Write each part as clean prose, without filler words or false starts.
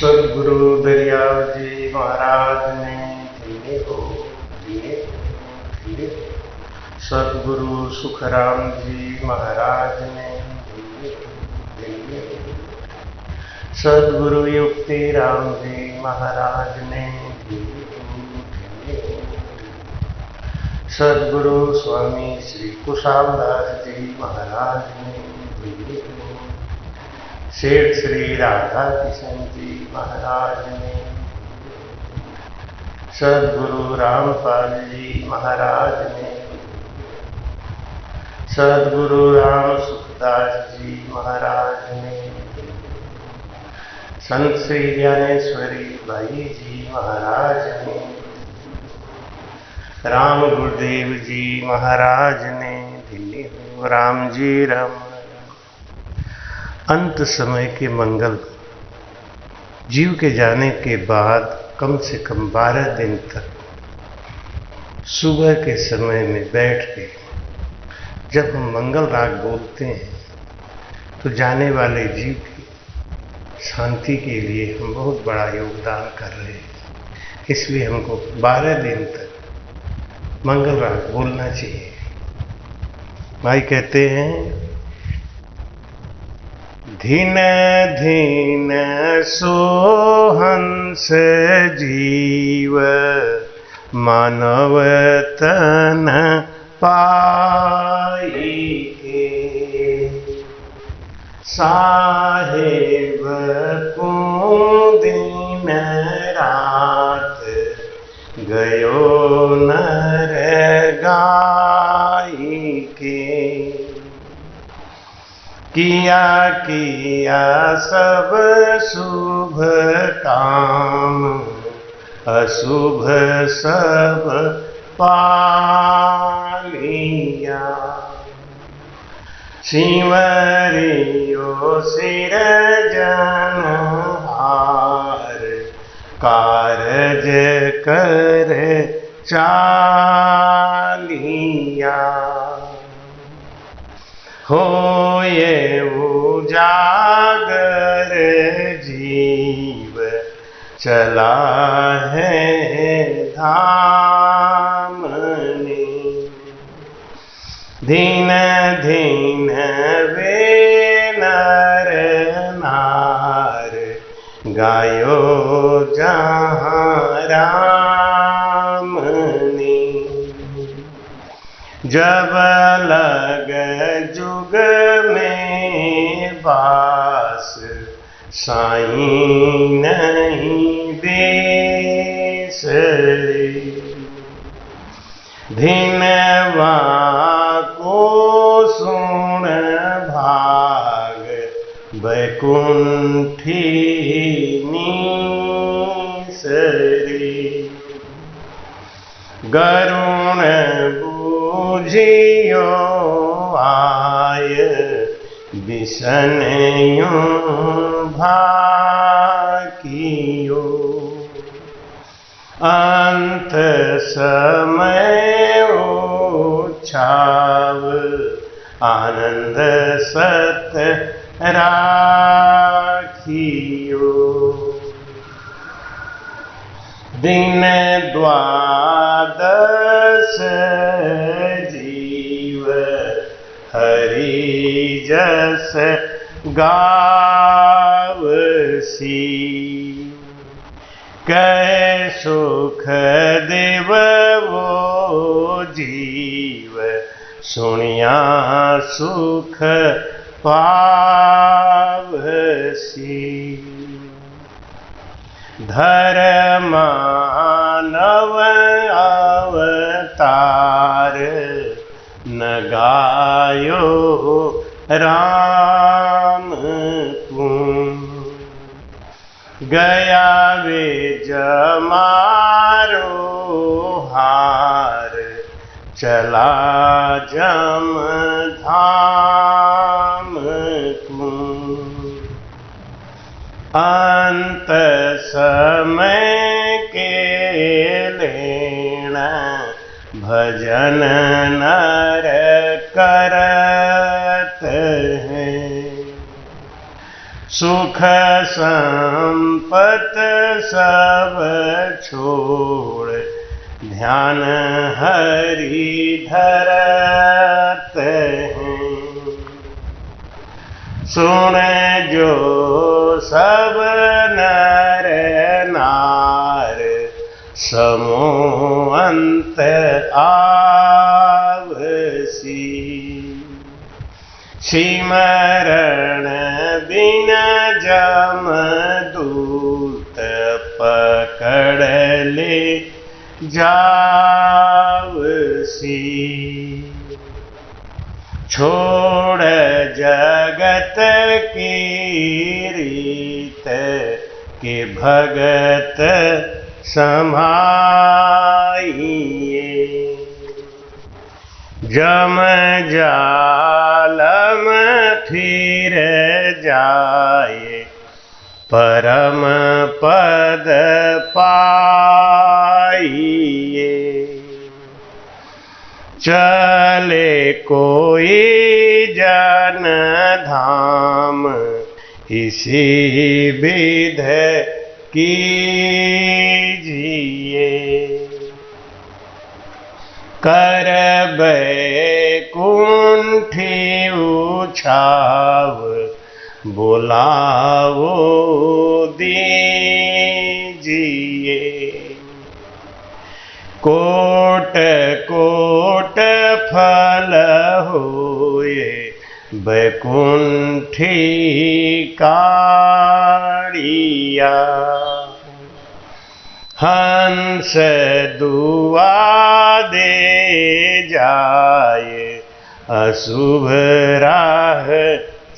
सदगुरु दरियाव जी महाराज ने दिए हो सदगुरु सुखराम जी महाराज ने दिए हो सदगुरु युक्ति राम जी महाराज ने दिए हो सदगुरु स्वामी श्री कुशालदास जी महाराज ने दिए हो सेठ श्री राधा किशन जी महाराज ने सदगुरु रामपाल जी महाराज ने सदगुरु राम सुखदास जी महाराज ने संत श्री ज्ञानेश्वरी भाई जी महाराज ने राम गुरुदेव जी महाराज ने दिल्ली हो राम जी राम। अंत समय के मंगल जीव के जाने के बाद कम से कम 12 दिन तक सुबह के समय में बैठ के जब हम मंगल राग बोलते हैं तो जाने वाले जीव की शांति के लिए हम बहुत बड़ा योगदान कर रहे हैं। इसलिए हमको 12 दिन तक मंगल राग बोलना चाहिए। भाई कहते हैं धीन धीन सोहंस जीव मानव तन पाई के साहेब को दिन रात गयो नर गाई के किया सब शुभ काम अशुभ सब पालिया सिंवरियो सिर जनहार कारज कर चालिया होये उजागर जीव चला है धाम ने धीन धीन वे नर नार गायो जहाँ राम ने जब लग जुग में बास साईं नहीं बेसरे धिनवा को सुन भाग बैकुंठी नीसरे गरुण बूझियो आय बिसनयो भाकियो अंत समय उछाव आनंद सत राखियो दिन द्वादश जीव हरि जस गावसी कै सुख देव वो जीव सुनिया सुख पावसी धर्मानव अवतार न गायो राम कुं गया वे जमारो हार चला जम धाम कुं अंत समय के लेना भजन नर करत हैं सुख संपत सब छोड़ ध्यान हरि धरत हैं। सुन जो सब नर नार समूह अंत आवसी। सिमरण बिन जम दूत पकड़ ले जावसी। छोड़ जगत की रीत के भगत समाइए। जम जालम फिर जाए परम पद पाइए। चले कोई जन धाम इसी विध कीजिए। कर बैकुंठी उछाव बुलाओ दीजिए। कोट कोट फल होए बैकुंठी काढ़िया। हंस दुआ दे जाए अशुभ राह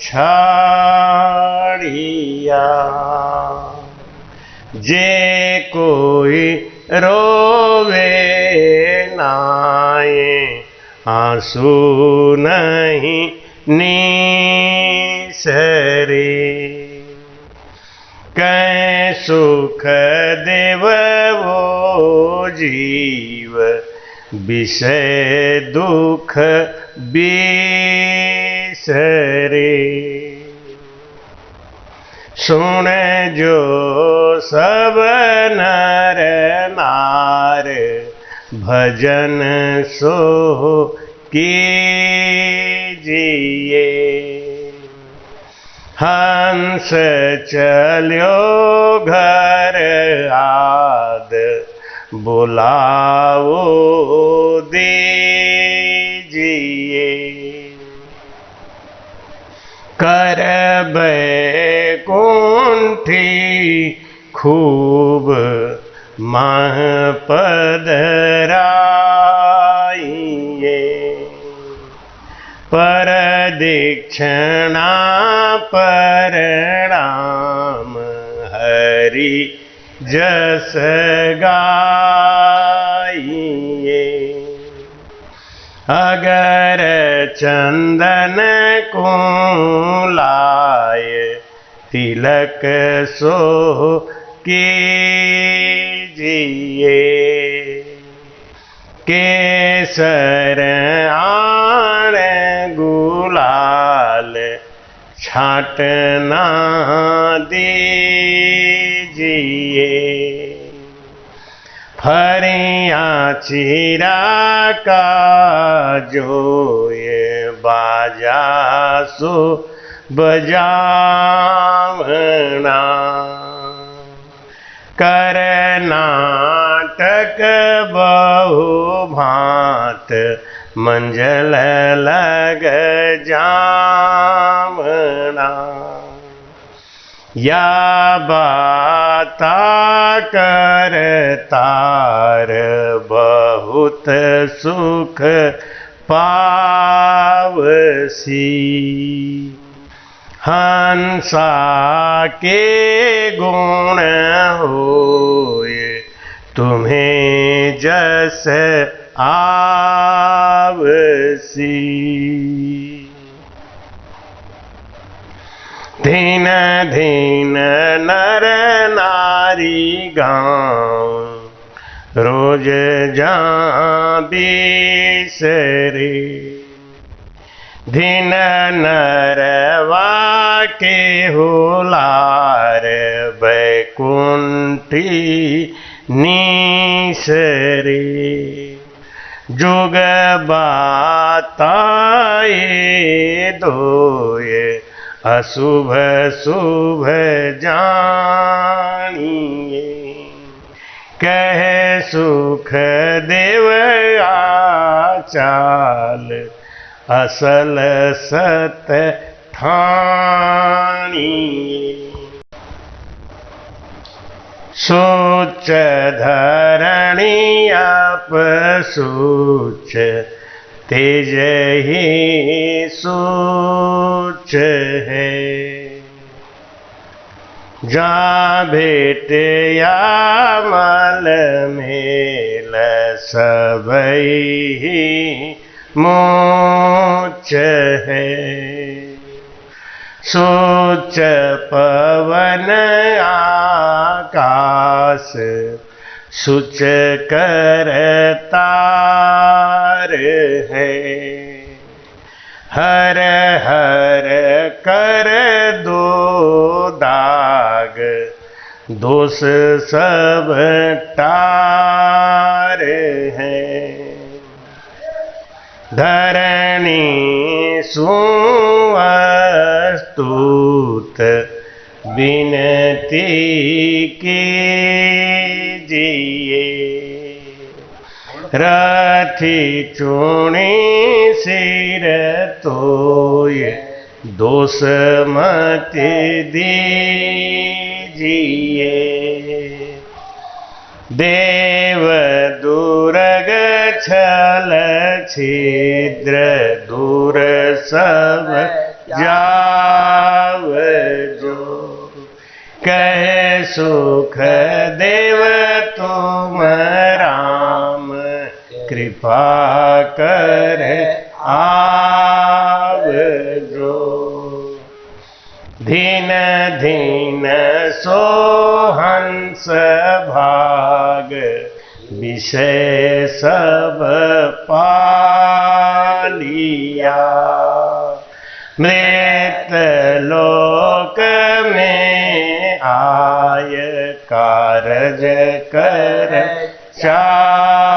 छाड़िया। जे कोई रोवे नाए आंसू नहीं नीसरे। कै सुख देव वो जीव विषय दुख बिसरे। सुन जो सब नर नार भजन सो कीजिए। हंस चल्यो घर आद बुलाओ दीजिए। कर बैकुंठी खूब माह पधराइए। पर दीक्षिणा परणाम हरि जस गाइए। अगर चंदन को लाए तिलक सो कीजिए। केसर आण गुलाल छाटना दीजिए। फरिया चिरा का जो ये बाजा सो बजावना। कर नाटक बहु भांत मंजल लग जावना। या बाता कर तार बहुत सुख पावसी। हंसा के गुण होए तुम्हें जस आवसी। धीन धीन नर नारी गाँव रोज जा बिसरे। धीन नरवा के हुलार बैकुंठी नीसरे जुग बाताए दोय अशुभ शुभ जानिए कह सुख देव आचाल असल सत ठानिए सोच धरणी आप सूच तेज ही सूच है जा भेट या मल मेल सबई मोच है सोच पवन आकाश सुच करतार है हर हर कर दो दाग दोष सब टार है धरणी सुअस्तुत विनती कीजिए रथी चूणी सिर तोय दोष मत दीजिए देव दुर्ग छल छिद्र दूर सब जाव जो कह सुख देव तुम राम कृपा कर आव जो धीन धीन सो हंस भाग विषय सब पालिया मृत लोक में आय कारज कर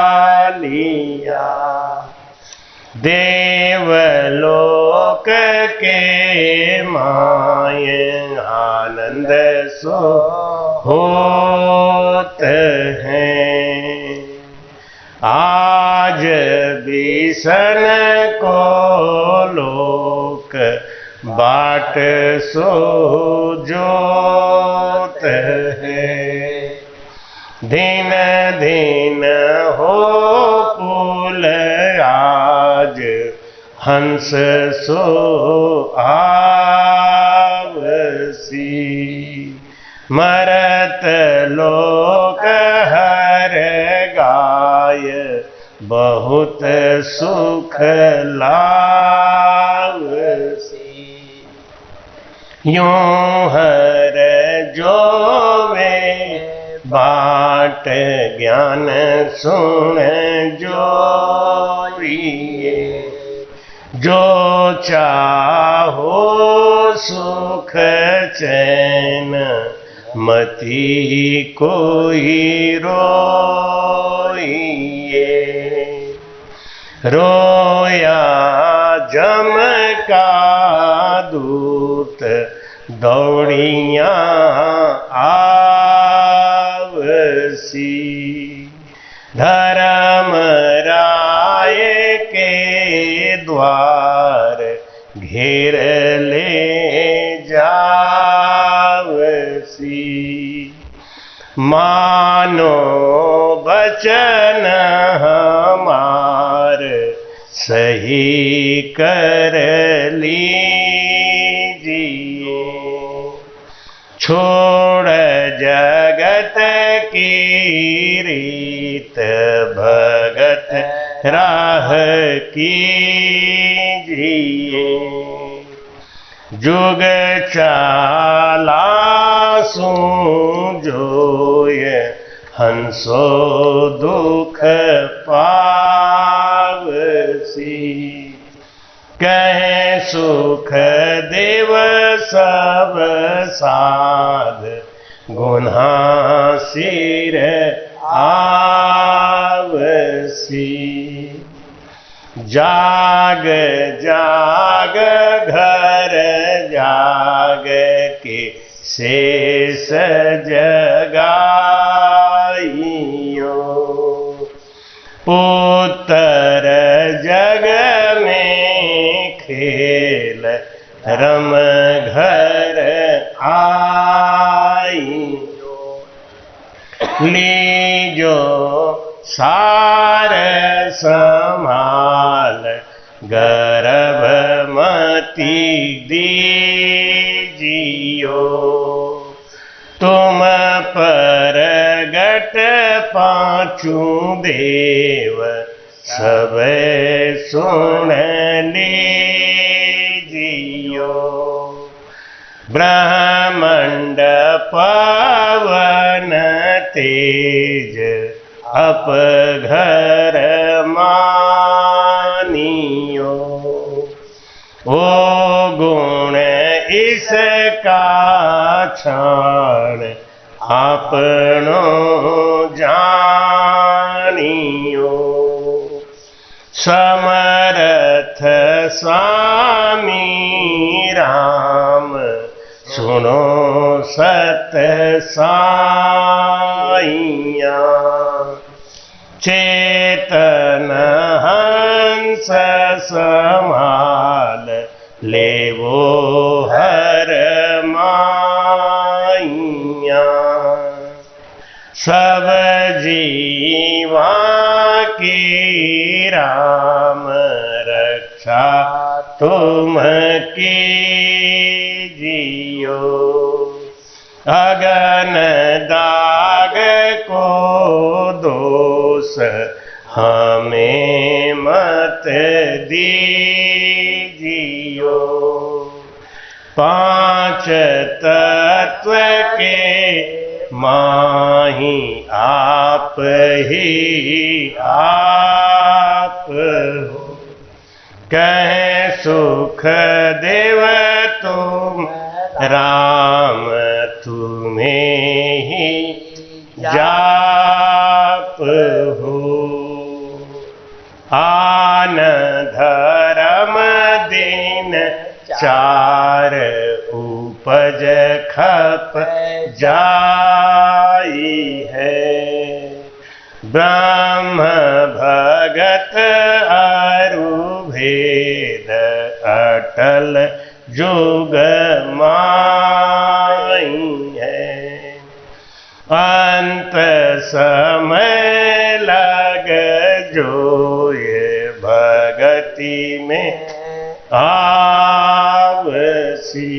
चालिया देवलोक के माय आनंद सो होत हैं आज बिसन को लोक बाट सो जोत है दिन दिन हो पुल आज हंस सो आवसी मरत लोक हर गाय बहुत सुख लावसी यूं हर जो में बाट ज्ञान सुन जोरिए जो चाहो सुख चैन मति कोई रोइए रोया जम का दूत दौड़िया आवसी धर्म राय के द्वार घेर ले जावसी मानो बचन हमार सही कर लीजिए छोड़ जगत की रीत भगत राह कीजिए जुग चाला सो जोय हंसो दुख पावसी कहे सुख देव सब साध गुन्हा सिर आवसी। जाग जाग घर जाग के शेष जगाइयो। पुत्र जग में खेल रम घर आइयो। लीजो सार संभाल गर्भमती दीजियो। तुम परगट पांचू देव सब सुन लीजियो। ब्रह्मांड पवन तेज अपघर मानियो। ओ गुण इसका क्षण आपनो जानियो। समर्थ स्वामी राम सुनो सत साइया। चेतन हंस समाल लेवो हर माइया। सब जीवा की राम रक्षा तुम कीजियो। अगन दाग को दोष हमें मत दीजियो। पांच तत्व के माही आप ही आप हो। कहे सुख देव तुम राम तुम्हें ही जाप हो। आन धर्म दिन चार उपज खप जाई है। ब्रह्म भगत अरु भेद अटल जुग माई है। अंत समय लग जोए भगति में आवसी।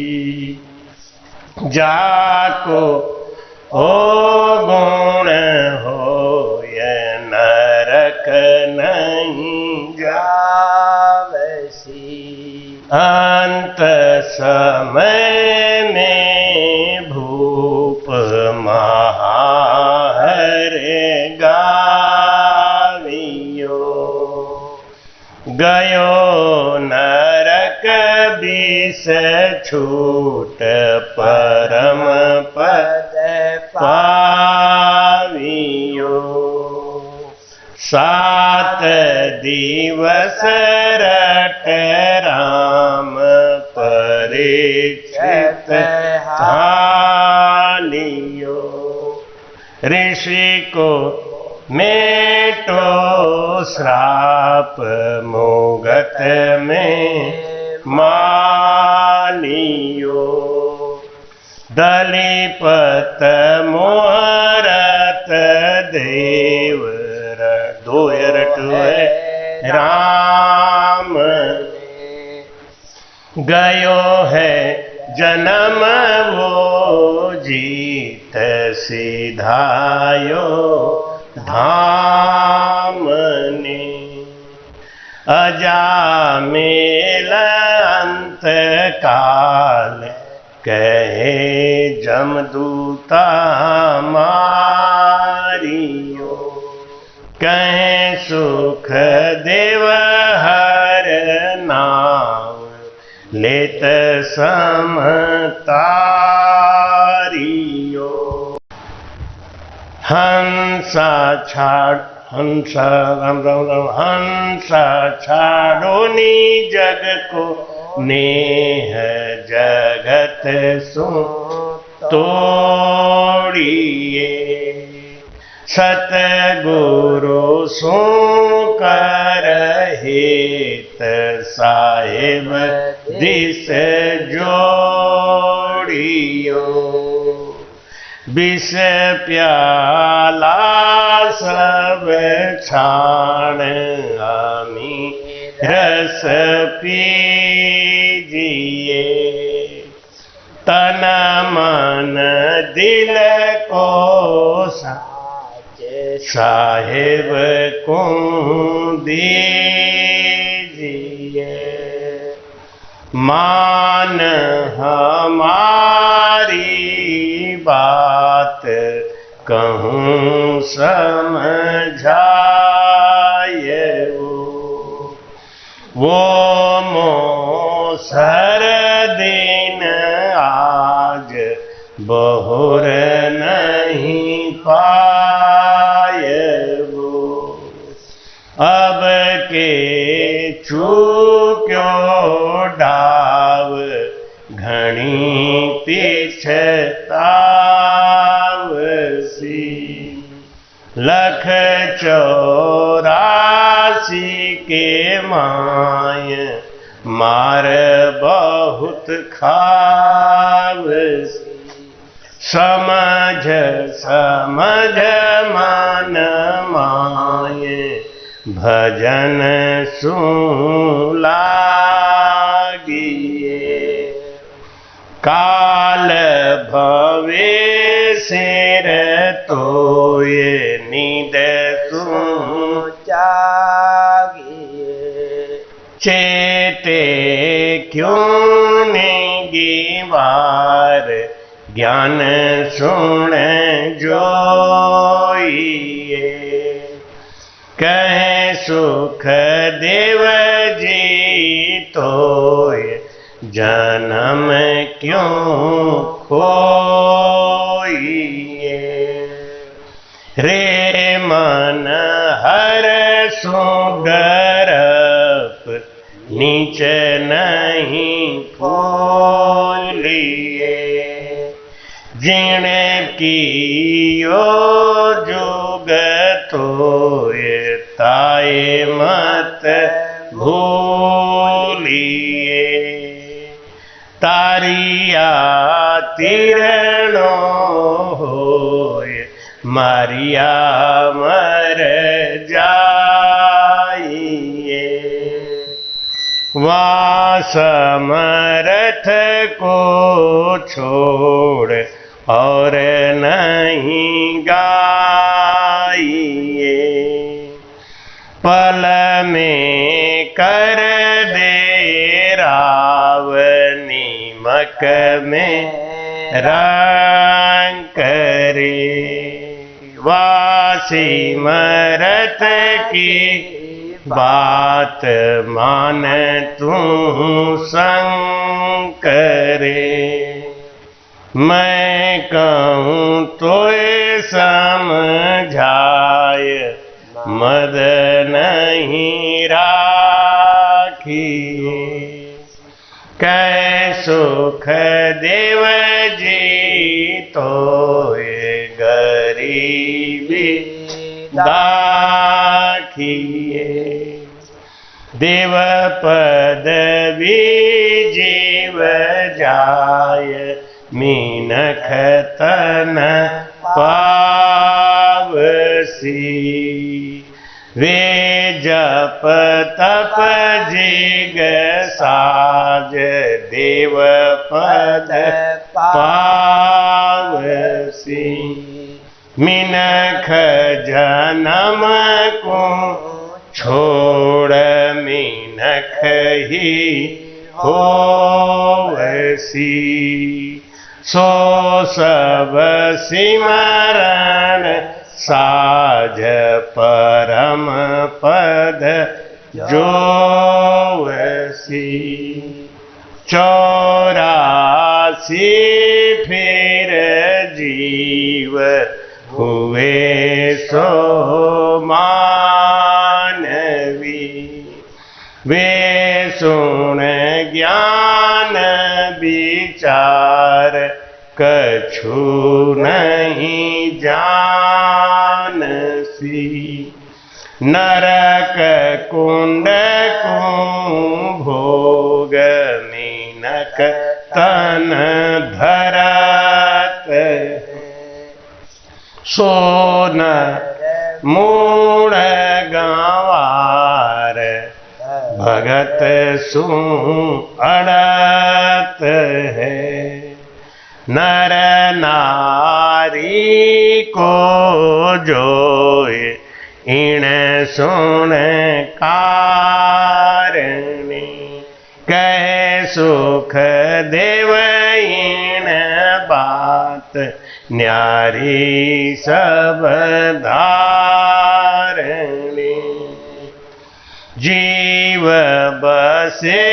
जाको ओ गुण हो ये नरक नहीं जावसी। अंत समय में भूप महाहर गावियो। गयो नरक विष छूट परम पद पावियो। 7 दिवस रट राम परीक्षित हालियो। ऋषि को मेटो श्राप मोगत में मालियो। दलिपत मोहरत देव दोयरट राम गयो है जन्म वो जीत सिधायो धाम ने। अजामेल अंत काल कहे जमदूता मारियो। कहे सुख देव हर नाम समतारियो। हंसा छाड़ हंसा राम राम राम हंसा छाड़ो नी जग को नेह जगत सो तोड़िए। सतगुरु सो कर हित साहिब दिस जोड़ियो। विष प्याला सब छाण आमी रस पीजिए। तन मन दिल को साहिब को दीजिए। मान हमारी बात कहूँ समझाए। वो मोसर दिन आज बहुर नहीं पाए। वो अब के चूक्यो डाव घनी पिछतावसी। लख 84 के माय मार बहुत खावसी। समझ समझ मान माय भजन सुलागिए। काल भवे सिर तोये नींद जागिए। चेते क्यों नेगी वार ज्ञान सुन जोइए। कहे सुख देव जी तोय जन्म क्यों खोइए। रे मन हर सुगरप नीच नहीं खोलिए। जिण कियो जुग तोय ताए मत भूलिए। तारिया तीरणो होय मारिया मर जाइए। वासमरथ को छोड़ और नहीं गाइए। पल में कर दे रावनीमक में रंग करे। वासी मरथ की बात मान तू शंकरे। मैं कहूँ तोय समझाय मद नहीं राखिए। कै सुख देव जी तोय गरीबी दाखिए। देव पदवी जीव जाय मीनख तन पावसी। वे जप तप जिग साज देव पद पावसी। मिनख जन्म को छोड़ मिनख ही होवसी। सो सब सिमरण साज परम पद जोवसी। 84 दासी फिर जीव हुए सो मानवी। वे सुन ज्ञान विचार कछु नहीं जानसी। नरक कुंड को भोग मीनक तन धरत। सोन मूढ़ गंवार भगत सु अड़त है। नर नारी को जोए इण सुन कारणी। कह सुख देव इण बात न्यारी सब धारणी। जीव बसे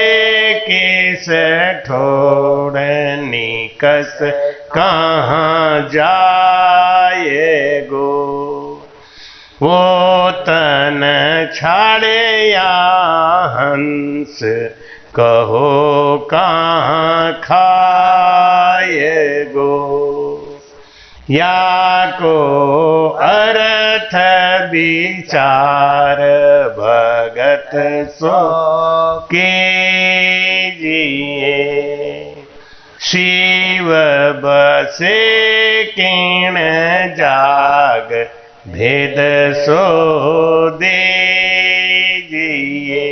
किस ठोड़ निकस कहाँ जाएगो। वो तन छाड़े या हंस कहो कहाँ खाएगो। या को अर्थ विचार भगत सो कीजिए। शिव बसे किण जाग भेद सो दीजिए।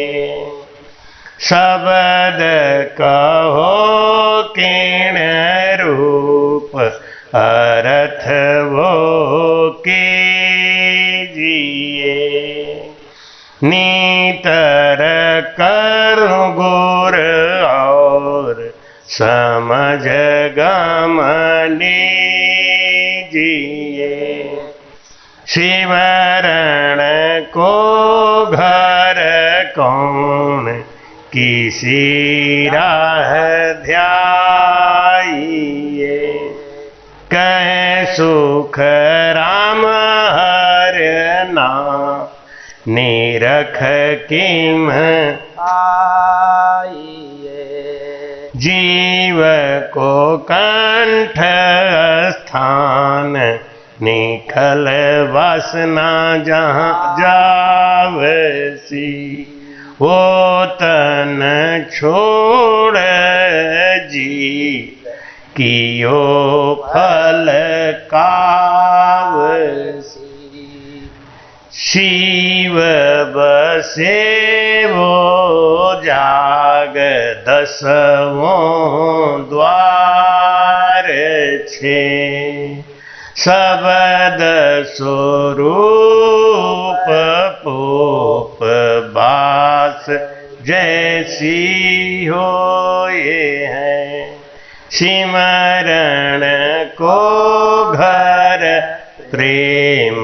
शब्द कहो किण रूप अर्थ वो कीजिए। नीतर करो गुर और समझ गम लीजिए। शिवरण को घर कौन किसी राह ध्याइए। कह सुख राम हर नाम निरख किम आइए। जीव को कंठ स्थान निखल वासना जहाँ जावसी। वो तन छोड़ जी कियो फल कावसी। शिव बसे वो जाग दसवों द्वार छे। सबद स्वरूप पोप बास जैसी होए हैं। सिमरण को घर प्रेम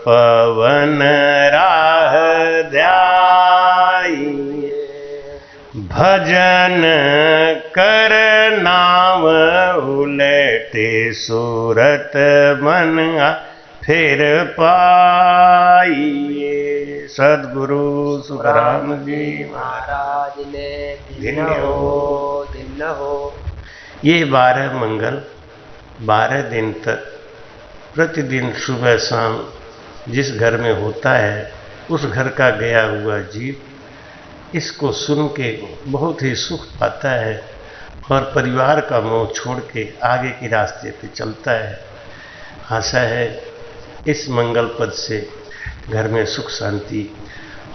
पवन राह ध्याई। भजन कर नाम उलटे सूरत मन फिर पाइए। सद्गुरु सुखराम जी महाराज ने दिन हो। ये 12 मंगल 12 दिन तक प्रतिदिन सुबह शाम जिस घर में होता है उस घर का गया हुआ जीव इसको सुन के बहुत ही सुख पाता है और परिवार का मोह छोड़ के आगे के रास्ते पे चलता है। आशा है इस मंगल पद से घर में सुख शांति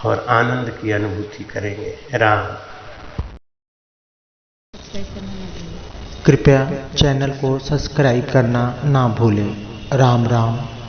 और आनंद की अनुभूति करेंगे। राम। कृपया चैनल को सब्सक्राइब करना ना भूलें। राम राम।